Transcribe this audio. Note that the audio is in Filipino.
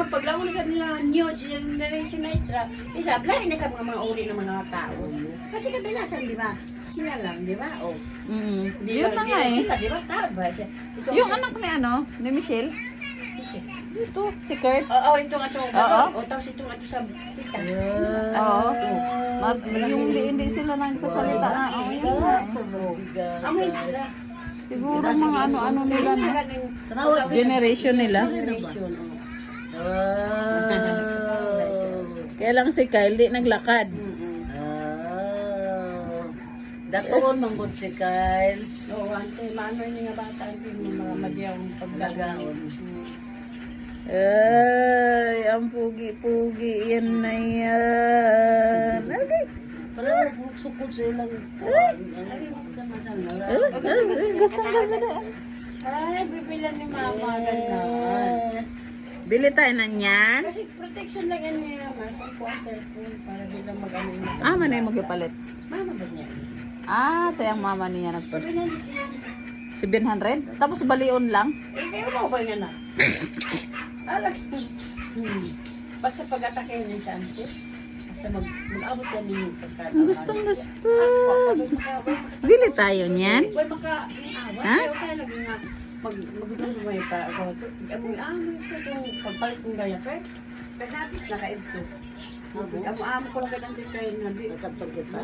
magpaglawan sa nila new generation na extra, isa, lain na sa mga uri ng mga tao. Kasi kadalasan, di ba? Sila lang, di ba? Oh. Yun na nga eh. Sila, di ba? Tama. Yung anak ni ano, ni Michelle. Ito, si Kurt. Oo, ito nga ito. Oo. O, tapos ito nga ito sa pita. Oo. Yung hindi sila nagsasalita na. Oo, yun nga. Amoy sila. Siguro mga ano-ano nila na. Tanaw, Generation nila. Generation, Kaya lang si Kyle, di naglakad. Datoon manggod si Kyle. Oo, ante, maano niya bata, ante, mga madyang paglagaon. Ay, ang pugi-pugi yan na yan. Okay. Para sukod sila. Gusto na. Ay, bibilan ni mama, ganda. Bili tayo na yan. Kasi protection lang yan niya, mas ang cellphone para bilang mag-ano yun. Ah, man ay magpalit. Mama ba niya? Ah, sayang mama niya nagpalit. 700. 700? Tapos balion lang? Eh, kayo mo ba yun na? Alag. Basta pag-atake yun siya, ante. Basta mag-abot yan yung pagkata. Gustong gusto. Bili tayo niyan. Huwag maka-iawa. Ha? Kaya kaya lagi nga, mag-gusto mo yung amoy, itong pagpalit ng gaya, pero kahapit na kaibto. Amo ko lang ka ng kayo na di. Nakatog kita.